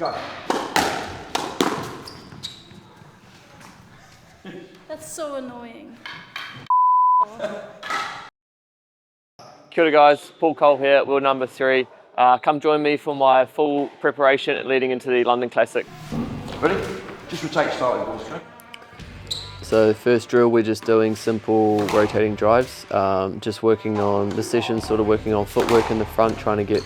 Go. That's so annoying. Kia ora guys, Paul Coll here, wheel number 3. Come join me for my full preparation leading into the London Classic. Ready? Just rotate starting balls, okay? So first drill, we're just doing simple rotating drives, just working on the session, sort of working on footwork in the front, trying to get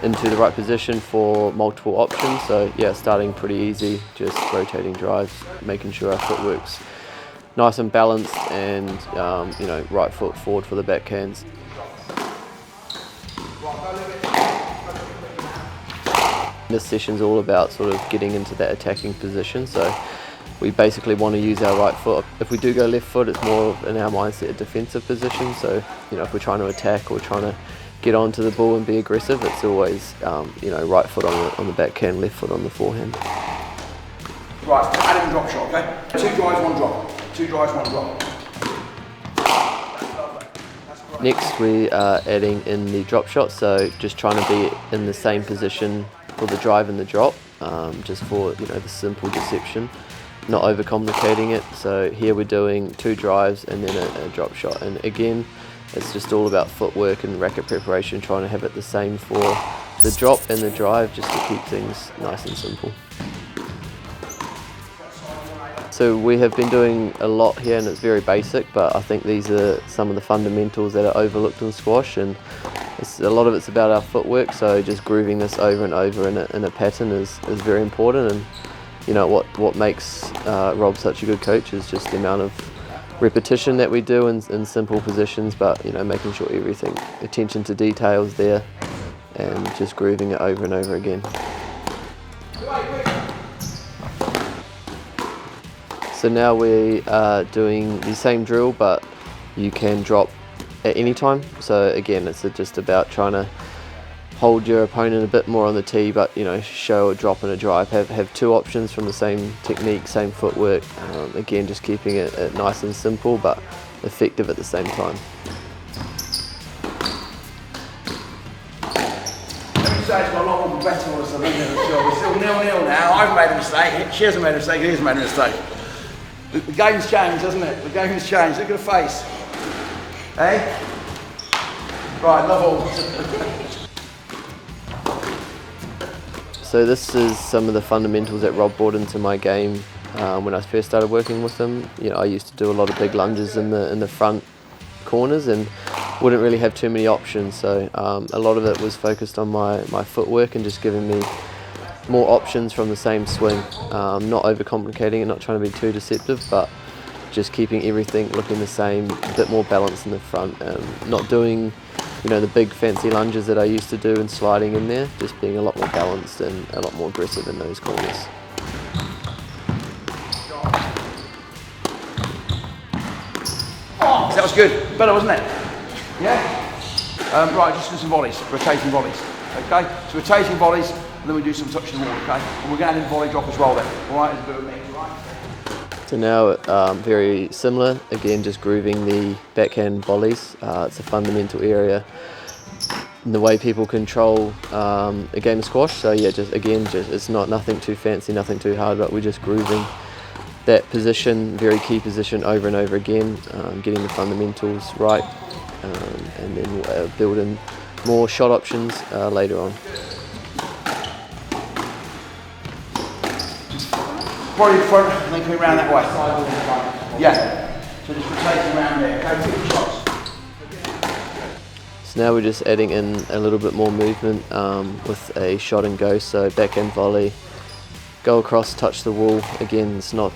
into the right position for multiple options. So yeah, starting pretty easy, just rotating drives, making sure our footwork's nice and balanced and you know, right foot forward for the backhands. This session's all about sort of getting into that attacking position, so we basically want to use our right foot. If we do go left foot, it's more of, in our mindset, a defensive position. So you know, if we're trying to attack or trying to get onto the ball and be aggressive, it's always you know, right foot on the backhand, left foot on the forehand. Right, add in drop shot, okay? 2 drives, 1 drop. 2 drives, 1 drop. Next, we are adding in the drop shot, so just trying to be in the same position for the drive and the drop, just for, you know, the simple deception, not overcomplicating it. So here we're doing 2 drives and then a drop shot, and again, it's just all about footwork and racket preparation, trying to have it the same for the drop and the drive, just to keep things nice and simple. So we have been doing a lot here, and it's very basic, but I think these are some of the fundamentals that are overlooked in squash, and a lot of it's about our footwork, so just grooving this over and over in a pattern is very important. And you know, what makes Rob such a good coach is just the amount of repetition that we do in simple positions, but you know, making sure everything, attention to details there, and just grooving it over and over again. So now we are doing the same drill, but you can drop at any time. So again, it's just about trying to hold your opponent a bit more on the tee, but you know, show a drop and a drive. Have 2 options from the same technique, same footwork. Again, just keeping it nice and simple, but effective at the same time. Let me say it's got a lot more better on us than we did. We're still 0-0 now. I've made a mistake. She hasn't made a mistake. He's made a mistake. The game's changed, hasn't it? The game's changed. Look at the face. Hey? Right, love all. So this is some of the fundamentals that Rob brought into my game when I first started working with him. You know, I used to do a lot of big lunges in the front corners and wouldn't really have too many options. So a lot of it was focused on my footwork and just giving me more options from the same swing, not overcomplicating it, not trying to be too deceptive, but just keeping everything looking the same, a bit more balance in the front, not doing, you know, the big fancy lunges that I used to do and sliding in there, just being a lot more balanced and a lot more aggressive in those corners. Oh, that was good. Better, wasn't it? Yeah? Right, just do some volleys, rotating volleys. Okay? So rotating volleys, and then we do some touch the wall, okay? And we're going to add in volley drop as well then. All right, it's a bit of a mix, right? So now very similar, again just grooving the backhand volleys. It's a fundamental area in the way people control a game of squash. So yeah, just it's not nothing too fancy, nothing too hard, but we're just grooving that position, very key position, over and over again, getting the fundamentals right, and then we'll build in more shot options later on. Probably in front and then coming around that way. Yeah. So just rotating around there. Okay, 2 shots. So now we're just adding in a little bit more movement with a shot and go. So backhand volley, go across, touch the wall. Again, it's not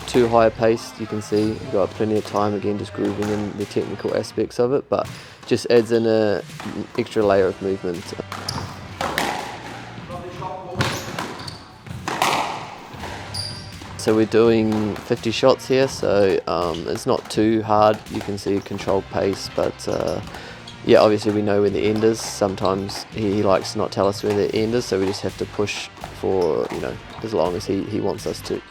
too high a pace. You can see we've got plenty of time. Again, just grooving in the technical aspects of it, but just adds in an extra layer of movement. So we're doing 50 shots here, so it's not too hard. You can see a controlled pace, but yeah, obviously we know where the end is. Sometimes he likes to not tell us where the end is, so we just have to push for, you know, as long as he wants us to.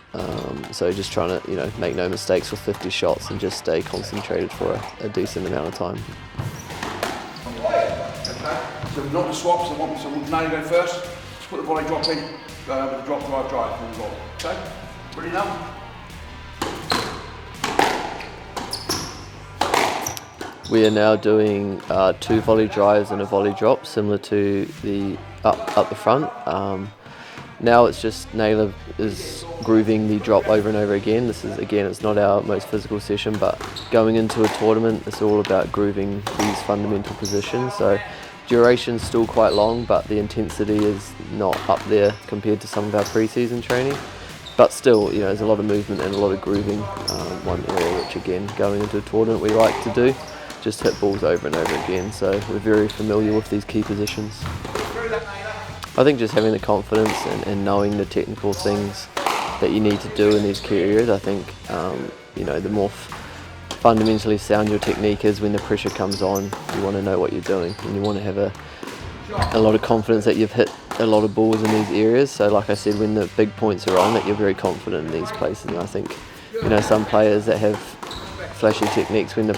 So just trying to, you know, make no mistakes with 50 shots and just stay concentrated for a decent amount of time. Okay. So we've got the swaps, so we'll now go first. Just put the volley drop in, with the drop, drive, and the volley. Okay? Ready now? We are now doing 2 volley drives and a volley drop, similar to the up the front. Now it's just Nele is grooving the drop over and over again. This is, again, it's not our most physical session, but going into a tournament, it's all about grooving these fundamental positions. So duration's still quite long, but the intensity is not up there compared to some of our pre-season training. But still, you know, there's a lot of movement and a lot of grooving. One area which, again, going into a tournament we like to do, just hit balls over and over again. So we're very familiar with these key positions. I think just having the confidence and knowing the technical things that you need to do in these key areas. I think you know, the more fundamentally sound your technique is when the pressure comes on, you want to know what you're doing and you want to have a lot of confidence that you've hit a lot of balls in these areas. So like I said, when the big points are on, that you're very confident in these places. And I think, you know, some players that have flashy techniques, when the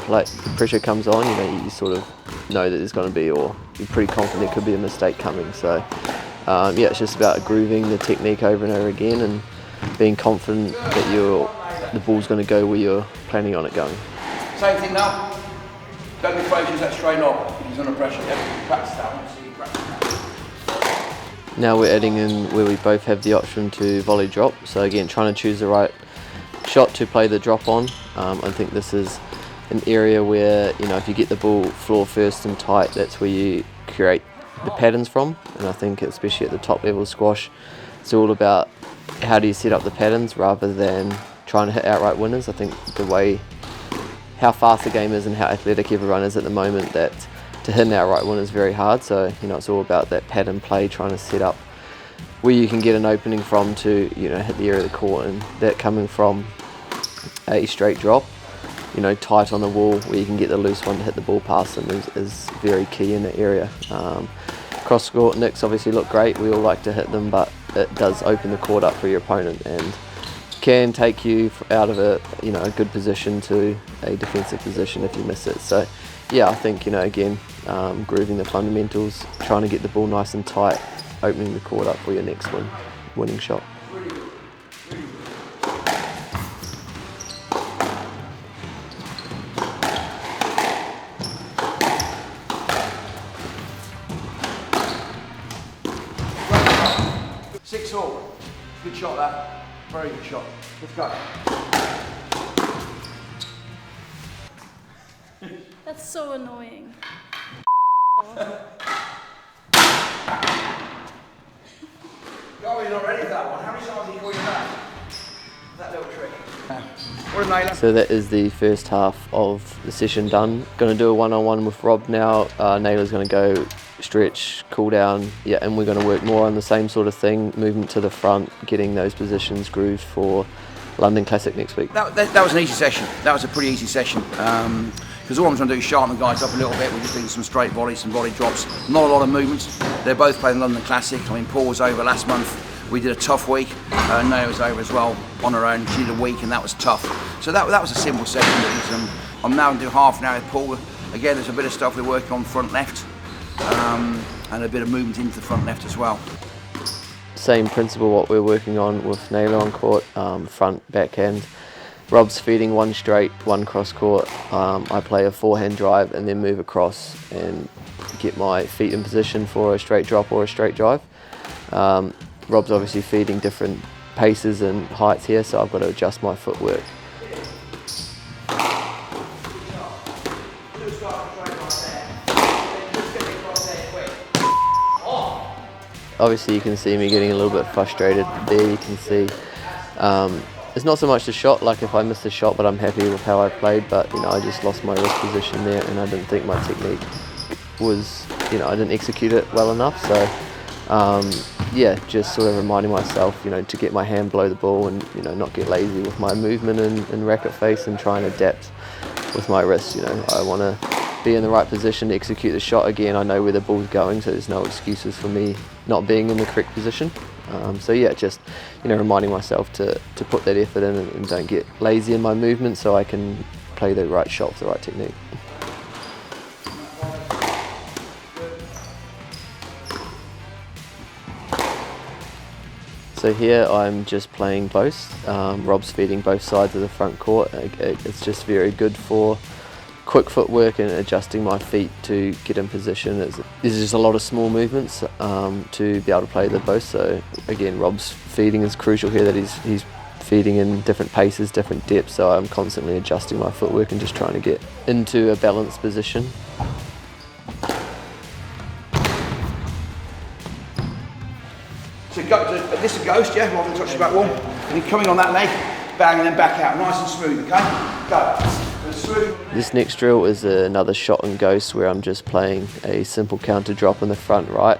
pressure comes on, you know, you sort of know that there's going to be, or you're pretty confident there could be a mistake coming. So yeah, it's just about grooving the technique over and over again and being confident that the ball's going to go where you're planning on it going. Same thing now. Don't be afraid to use that straight knob. He's under pressure. Yeah, practice that one. So you practice that. Now we're adding in where we both have the option to volley drop. So again, trying to choose the right shot to play the drop on. I think this is an area where, you know, if you get the ball floor first and tight, that's where you create the patterns from. And I think especially at the top level squash, it's all about how do you set up the patterns rather than trying to hit outright winners. I think the way how fast the game is and how athletic everyone is at the moment, that to hit an outright winner is very hard. So, you know, it's all about that pattern play, trying to set up where you can get an opening from to, you know, hit the area of the court, and that coming from a straight drop, you know, tight on the wall where you can get the loose one to hit the ball past them is very key in that area. Cross court nicks obviously look great, we all like to hit them, but it does open the court up for your opponent and can take you out of a, you know, a good position to a defensive position if you miss it. So yeah, I think, you know, again, grooving the fundamentals, trying to get the ball nice and tight, opening the court up for your next winning shot. Six all. Good shot, that. Very good shot. Let's go. That's so annoying. Oh, you're not ready for that one. How many times have you called you that? That little trick. What a Nele. So that is the first half of the session done. Going to do a one-on-one with Rob now. Nele's going to go stretch, cool down, yeah, and we're going to work more on the same sort of thing, movement to the front, getting those positions grooved for London Classic next week. That was an easy session. That was a pretty easy session. Because all I'm trying to do is sharpen the guys up a little bit. We're just doing some straight volleys, some volley drops. Not a lot of movements. They're both playing London Classic. I mean, Paul was over last month. We did a tough week. Nele was over as well on her own. She did a week and that was tough. So that was a simple session. I'm now going to do half an hour with Paul. Again, there's a bit of stuff we're working on front left and a bit of movement into the front left as well. Same principle what we're working on with Nele on court, front, backhand. Rob's feeding one straight, one cross court. I play a forehand drive and then move across and get my feet in position for a straight drop or a straight drive. Rob's obviously feeding different paces and heights here, so I've got to adjust my footwork. Obviously you can see me getting a little bit frustrated there. You can see it's not so much the shot, like if I missed the shot, but I'm happy with how I played, but you know, I just lost my wrist position there and I didn't think my technique was, you know, I didn't execute it well enough. So yeah, just sort of reminding myself, you know, to get my hand below the ball and, you know, not get lazy with my movement and racket face and try and adapt with my wrist. You know, I want to be in the right position to execute the shot. Again, I know where the ball's going, so there's no excuses for me not being in the correct position. So yeah, just, you know, reminding myself to put that effort in and don't get lazy in my movement so I can play the right shot with the right technique. So here I'm just playing Boast. Rob's feeding both sides of the front court. It's just very good for quick footwork and adjusting my feet to get in position. There's just a lot of small movements to be able to play the Boast. So again, Rob's feeding is crucial here, that he's feeding in different paces, different depths, so I'm constantly adjusting my footwork and just trying to get into a balanced position. So this is a Ghost, yeah, rather than touch the back wall. And you're coming on that leg, bang, and then back out, nice and smooth, okay? Go. Smooth. This next drill is another shot and Ghost, where I'm just playing a simple counter drop in the front right,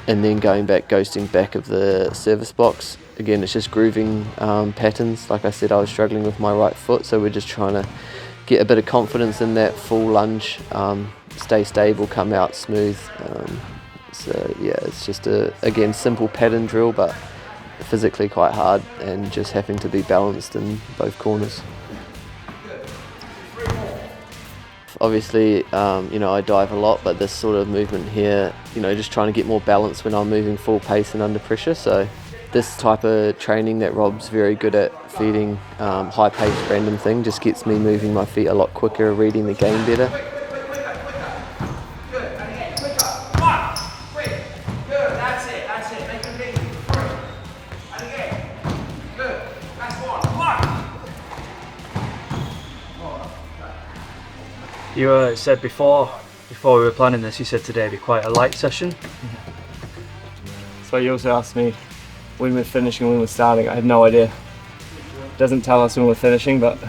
and then going back, ghosting back of the service box. Again, it's just grooving patterns. Like I said, I was struggling with my right foot, so we're just trying to get a bit of confidence in that full lunge, stay stable, come out smooth. So yeah, it's just again, simple pattern drill, but physically quite hard, and just having to be balanced in both corners. Obviously, I dive a lot, but this sort of movement here, just trying to get more balance when I'm moving full pace and under pressure. So this type of training that Rob's very good at, feeding high-paced random thing, just gets me moving my feet a lot quicker, reading the game better. You said before we were planning this, you said today would be quite a light session. So you also asked me when we're finishing, when we're starting. I have no idea. It doesn't tell us when we're finishing, but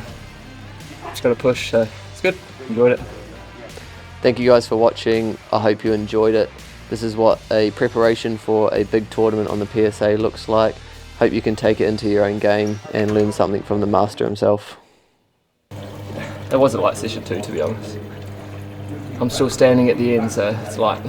just got to push. So it's good. Enjoyed it. Thank you guys for watching. I hope you enjoyed it. This is what a preparation for a big tournament on the PSA looks like. Hope you can take it into your own game and learn something from the master himself. It was a light session too, to be honest. I'm still standing at the end, so it's light.